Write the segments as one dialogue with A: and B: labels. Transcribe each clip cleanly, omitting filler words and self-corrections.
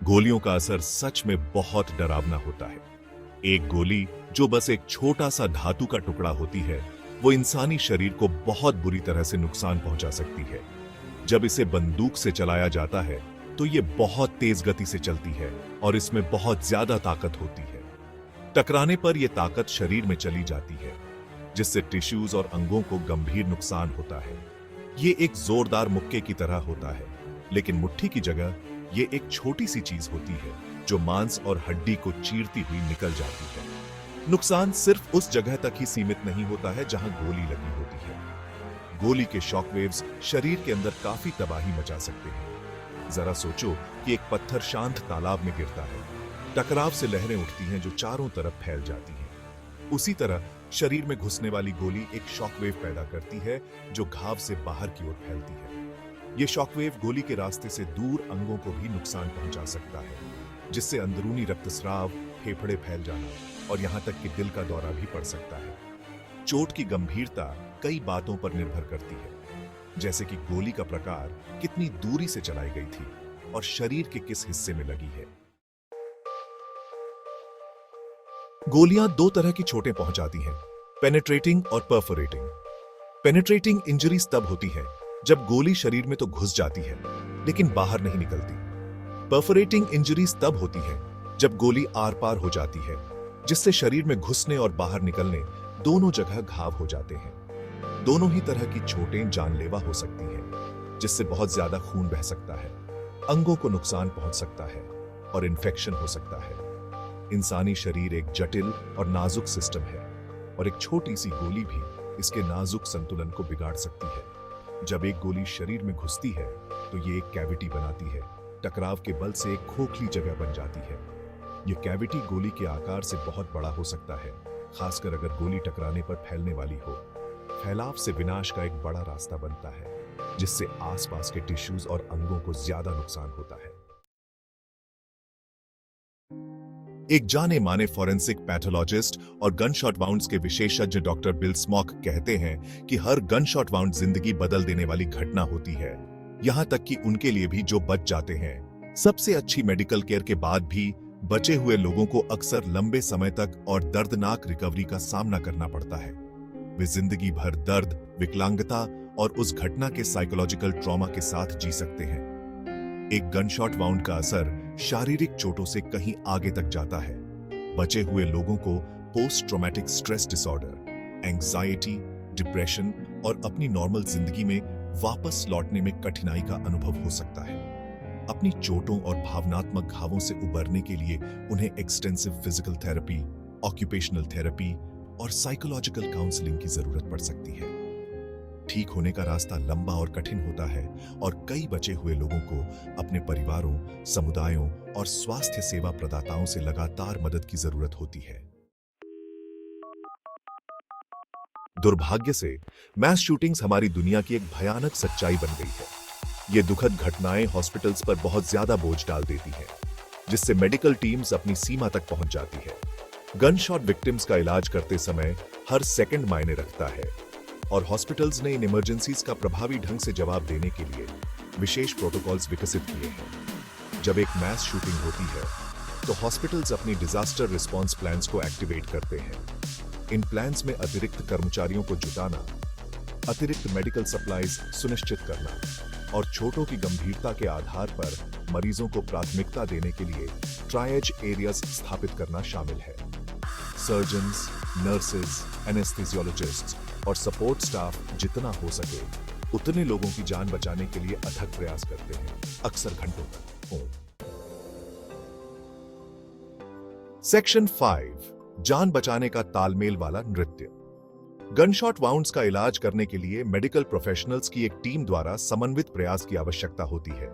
A: गोलियों का असर सच में बहुत डरावना होता है। एक गोली जो बस एक छोटा सा धातु का टुकड़ा होती है, वो इंसानी शरीर को बहुत बुरी तरह से नुकसान पहुंचा सकती है। जब इसे बंदूक से चलाया जाता है तो ये बहुत तेज गति से चलती है और इसमें बहुत ज्यादा ताकत होती है। टकराने पर यह ताकत शरीर में चली जाती है, जिससे टिश्यूज और अंगों को गंभीर नुकसान होता है। ये एक जोरदार मुक्के की तरह होता है, लेकिन मुट्ठी की जगह ये एक छोटी सी चीज होती है जो मांस और हड्डी को चीरती हुई निकल जाती है। नुकसान सिर्फ उस जगह तक ही सीमित नहीं होता है जहां गोली लगी होती है। गोली के शॉकवेव्स शरीर के अंदर काफी तबाही मचा सकते हैं। जरा सोचो कि एक पत्थर शांत तालाब में गिरता है, टकराव से लहरें उठती हैं जो चारों तरफ फैल जाती हैं। उसी तरह शरीर में घुसने वाली गोली एक शॉकवेव पैदा करती है जो घाव से बाहर की ओर फैलती है। यह शॉकवेव गोली के रास्ते से दूर अंगों को भी नुकसान पहुंचा सकता है, जिससे अंदरूनी रक्तस्राव, फेफड़े फैल जाना और यहां तक कि दिल का दौरा भी पड़ सकता है। चोट की गंभीरता कई बातों पर निर्भर करती है, जैसे कि गोली का प्रकार, कितनी दूरी से चलाई गई थी और शरीर के किस हिस्से में लगी है। गोलियां दो तरह की चोटें पहुंचाती हैं, पेनिट्रेटिंग और परफोरेटिंग। पेनिट्रेटिंग इंजरीज तब होती है जब गोली शरीर में तो घुस जाती है लेकिन बाहर नहीं निकलती। परफोरेटिंग इंजरीज तब होती है जब गोली आर पार हो जाती है, जिससे शरीर में घुसने और बाहर निकलने दोनों जगह घाव हो जाते हैं। दोनों ही तरह की चोटें जानलेवा हो सकती हैं, जिससे बहुत ज्यादा खून बह सकता है, अंगों को नुकसान पहुंच सकता है और इन्फेक्शन हो सकता है। इंसानी शरीर एक जटिल और नाजुक सिस्टम है और एक छोटी सी गोली भी इसके नाजुक संतुलन को बिगाड़ सकती है। जब एक गोली शरीर में घुसती है तो ये एक कैविटी बनाती है, टकराव के बल से एक खोखली जगह बन जाती है। यह कैविटी गोली के आकार से बहुत बड़ा हो सकता है, खासकर अगर गोली टकराने पर फैलने वाली हो। फैलाव से विनाश का एक बड़ा रास्ता बनता है, जिससे आसपास के टिश्यूज और अंगों को ज्यादा नुकसान होता है। एक जाने माने फॉरेंसिक पैथोलॉजिस्ट और गनशॉट वाउंड्स के विशेषज्ञ डॉक्टर बिल स्मॉक कहते हैं कि हर गनशॉट वाउंड जिंदगी बदल देने वाली घटना होती है, यहां तक कि उनके लिए भी जो बच जाते हैं। सबसे अच्छी मेडिकल केयर के बाद भी बचे हुए लोगों को अक्सर लंबे समय तक और दर्दनाक रिकवरी का सामना करना पड़ता है। वे जिंदगी भर दर्द, विकलांगता और उस घटना के साइकोलॉजिकल ट्रॉमा के साथ जी सकते हैं। एक गनशॉट वाउंड का असर शारीरिक चोटों से कहीं आगे तक जाता है। बचे हुए लोगों को post traumatic stress disorder, anxiety, depression और अपनी नॉर्मल जिंदगी में वापस लौटने में कठिनाई का अनुभव हो सकता है। अपनी चोटों और भावनात्मक घावों से उबरने के लिए उन्हें extensive physical therapy, occupational therapy और साइकोलॉजिकल काउंसलिंग की जरूरत पड़ सकती है। ठीक होने का रास्ता लंबा और कठिन होता है और कई बचे हुए लोगों को अपने परिवारों, समुदायों और स्वास्थ्य सेवा प्रदाताओं से लगातार मदद की जरूरत होती है। दुर्भाग्य से मैस शूटिंग्स हमारी दुनिया की एक भयानक सच्चाई बन गई है। ये दुखद घटनाएं हॉस्पिटल्स पर बहुत ज्यादा बोझ डाल देती हैं, जिससे मेडिकल टीम्स अपनी सीमा तक पहुंच जाती है। गनशॉट विक्टिम्स का इलाज करते समय हर सेकंड मायने रखता है और हॉस्पिटल्स ने इन इमरजेंसीज का प्रभावी ढंग से जवाब देने के लिए विशेष प्रोटोकॉल्स विकसित किए हैं। जब एक मैस शूटिंग होती है तो हॉस्पिटल्स अपनी डिजास्टर रिस्पांस प्लान्स को एक्टिवेट करते हैं। इन प्लान्स में अतिरिक्त कर्मचारियों को जुटाना, अतिरिक्त मेडिकल सप्लाईज सुनिश्चित करना और चोटों की गंभीरता के आधार पर मरीजों को प्राथमिकता देने के लिए ट्रायज एरियाज स्थापित करना शामिल है। सर्जन्स, नर्सेज, एनेस्थेसियोलॉजिस्ट्स और सपोर्ट स्टाफ जितना हो सके उतने लोगों की जान बचाने के लिए अथक प्रयास करते हैं, अक्सर घंटों तक। सेक्शन 5, जान बचाने का तालमेल वाला नृत्य। गनशॉट वाउंड्स का इलाज करने के लिए मेडिकल प्रोफेशनल्स की एक टीम द्वारा समन्वित प्रयास की आवश्यकता होती है।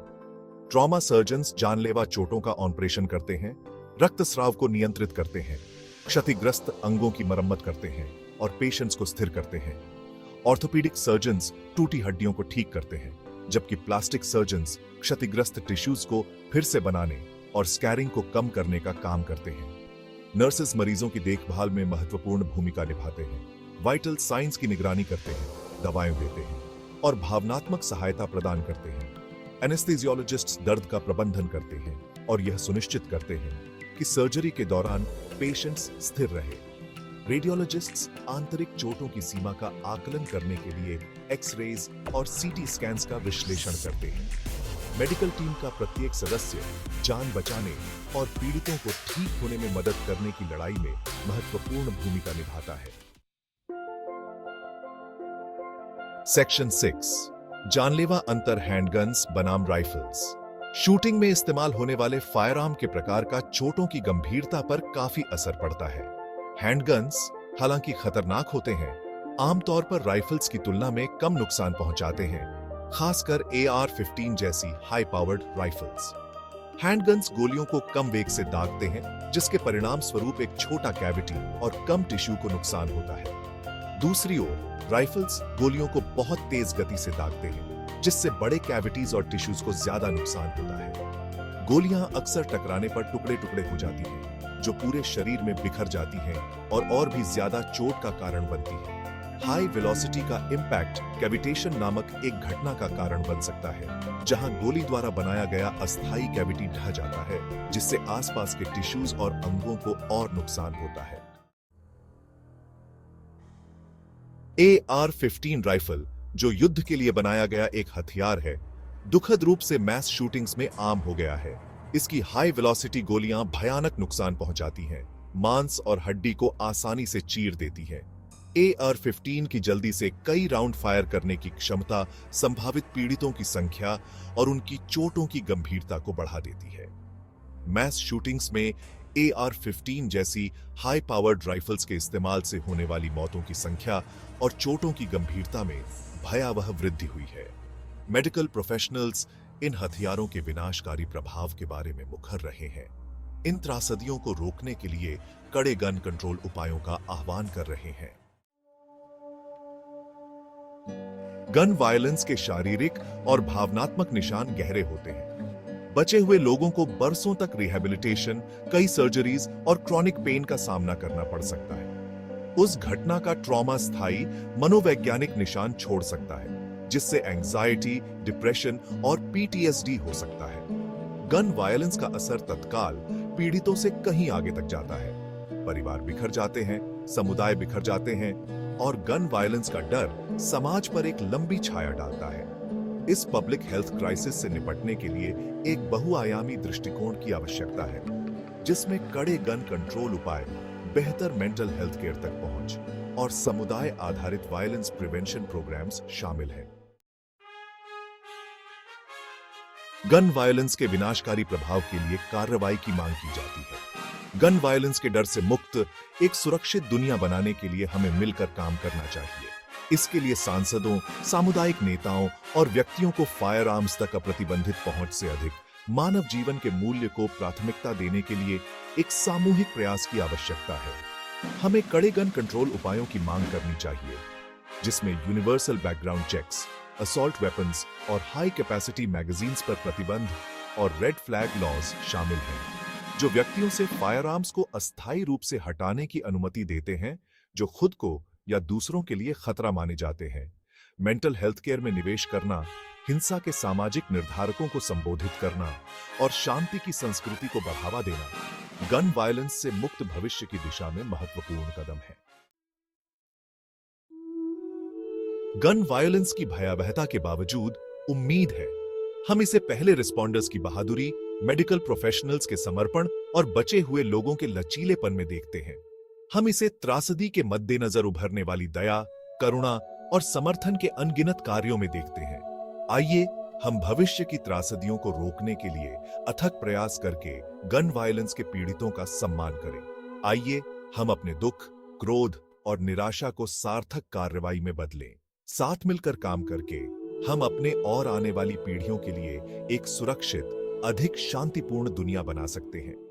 A: ट्रॉमा सर्जन्स जानलेवा चोटों का ऑपरेशन करते हैं, रक्तस्राव को नियंत्रित करते हैं, क्षतिग्रस्त अंगों की मरम्मत करते हैं और पेशेंट्स को स्थिर करते हैं। ऑर्थोपीडिक सर्जन्स टूटी हड्डियों को ठीक करते हैं, जबकि प्लास्टिक सर्जन्स क्षतिग्रस्त टिश्यूज को फिर से बनाने और स्कैरिंग को कम करने का काम करते हैं। नर्सेस मरीजों की देखभाल में महत्वपूर्ण भूमिका निभाते हैं, वाइटल साइंस की निगरानी करते हैं, दवाएं देते हैं और भावनात्मक सहायता प्रदान करते हैं। एनेस्थेसियोलॉजिस्ट्स दर्द का प्रबंधन करते हैं और यह सुनिश्चित करते हैं कि सर्जरी के दौरान पेशेंट्स स्थिर रहे। रेडियोलॉजिस्ट्स आंतरिक चोटों की सीमा का आकलन करने के लिए एक्स-रेज और सीटी स्कैन्स का विश्लेषण करते हैं। मेडिकल टीम का प्रत्येक सदस्य जान बचाने और पीड़ितों को ठीक होने में मदद करने की लड़ाई में महत्वपूर्ण भूमिका निभाता है। सेक्शन 6 जानलेवा अंतर हैंडगन्स बनाम राइफल्स। शूटिंग में इस्तेमाल होने वाले फायरआर्म के प्रकार का चोटों की गंभीरता पर काफी असर पड़ता है। हैंडगन्स हालांकि खतरनाक होते हैं, आमतौर पर राइफल्स की तुलना में कम नुकसान पहुंचाते हैं, खासकर AR-15 जैसी हाई पावर्ड राइफल्स। हैंडगन्स गोलियों को कम वेग से दागते हैं, जिसके परिणाम स्वरूप एक छोटा कैविटी और कम टिश्यू को नुकसान होता है। दूसरी ओर राइफल्स गोलियों को बहुत तेज गति से दागते हैं, जिससे बड़े कैविटीज और टिश्यूज को ज्यादा नुकसान होता है। गोलियां अक्सर टकराने पर टुकड़े टुकड़े हो जाती हैं, जो पूरे शरीर में बिखर जाती हैं और भी ज्यादा चोट का कारण बनती है। हाई वेलोसिटी का इंपैक्ट कैविटेशन नामक एक घटना का कारण बन सकता है, जहां गोली द्वारा बनाया गया अस्थायी कैविटी ढह जाता है, जिससे आसपास के टिश्यूज और अंगों को और नुकसान होता है। AR-15 राइफल, जो युद्ध के लिए बनाया गया एक हथियार है, दुखद रूप से मैस शूटिंग्स में आम हो गया है। इसकी हाई वेलोसिटी गोलियां भयानक नुकसान पहुंचाती हैं, मांस और हड्डी को आसानी से चीर देती हैं। AR-15 की जल्दी से कई राउंड फायर करने की क्षमता संभावित पीड़ितों की संख्या और उनकी चोटों की गंभीरता को बढ़ा देती है। मैस शूटिंग्स में AR-15 जैसी हाई पावर्ड राइफल्स के इस्तेमाल से होने वाली मौतों की संख्या और चोटों की गंभीरता में भयावह वृद्धि हुई है। मेडिकल प्रोफेशनल्स इन हथियारों के विनाशकारी प्रभाव के बारे में मुखर रहे हैं। इन त्रासदियों को रोकने के लिए कड़े गन कंट्रोल उपायों का आह्वान कर रहे हैं। गन वायलेंस के शारीरिक और भावनात्मक निशान गहरे होते हैं। बचे हुए लोगों को बरसों तक रिहैबिलिटेशन, कई सर्जरीज और क्रॉनिक पेन का सामना करना पड़ सकता है। उस घटना का ट्रॉमा स्थायी मनोवैज्ञानिक निशान छोड़ सकता है, जिससे एंजाइटी, डिप्रेशन और PTSD हो सकता है। गन वायलेंस का असर तत्काल पीड़ितों से कहीं आगे तक जाता है। परिवार बिखर जाते हैं, समुदाय बिखर जाते हैं और गन वायलेंस का डर समाज पर एक लंबी छाया डालता है। इस पब्लिक हेल्थ क्राइसिस से निपटने के लिए एक बहुआयामी दृष्टिकोण की आवश्यकता है, जिसमें कड़े गन कंट्रोल उपाय, बेहतर मेंटल हेल्थ केयर तक पहुंच और समुदाय आधारित वायलेंस प्रिवेंशन प्रोग्राम्स शामिल हैं। गन वायलेंस के विनाशकारी प्रभाव के लिए कार्रवाई की मांग की जाती है। गन वायलेंस के डर से मुक्त एक सुरक्षित दुनिया बनाने के लिए हमें मिलकर काम करना चाहिए। इसके लिए सांसदों, सामुदायिक नेताओं और व्यक्तियों को फायर आर्म्स तक अप्रतिबंधित पहुंच से अधिक मानव जीवन के मूल्य को प्राथमिकता देने के लिए एक सामूहिक प्रयास की आवश्यकता है। हमें कड़े गन कंट्रोल उपायों की मांग करनी चाहिए, जिसमें universal background checks, assault weapons और हाई कैपेसिटी मैगजीन्स पर प्रतिबंध और रेड फ्लैग लॉज शामिल हैं, जो व्यक्तियों से फायर आर्म्स को अस्थायी रूप से हटाने की अनुमति देते हैं, जो खुद को या दूसरों के लिए खतरा माने जाते हैं। मेंटल हेल्थ केयर में निवेश करना, हिंसा के सामाजिक निर्धारकों को संबोधित करना और शांति की संस्कृति को बढ़ावा देना गन वायलेंस से मुक्त भविष्य की दिशा में महत्वपूर्ण कदम है। गन वायलेंस की भयावहता के बावजूद उम्मीद है। हम इसे पहले रिस्पॉन्डर्स की बहादुरी, मेडिकल प्रोफेशनल्स के समर्पण और बचे हुए लोगों के लचीलेपन में देखते हैं। हम इसे त्रासदी के मद्देनजर उभरने वाली दया, करुणा और समर्थन के अनगिनत कार्यों में देखते हैं। आइए हम भविष्य की त्रासदियों को रोकने के लिए अथक प्रयास करके गन वायलेंस के पीड़ितों का सम्मान करें। आइए हम अपने दुख, क्रोध और निराशा को सार्थक कार्रवाई में बदलें। साथ मिलकर काम करके हम अपने और आने वाली पीढ़ियों के लिए एक सुरक्षित, अधिक शांतिपूर्ण दुनिया बना सकते हैं।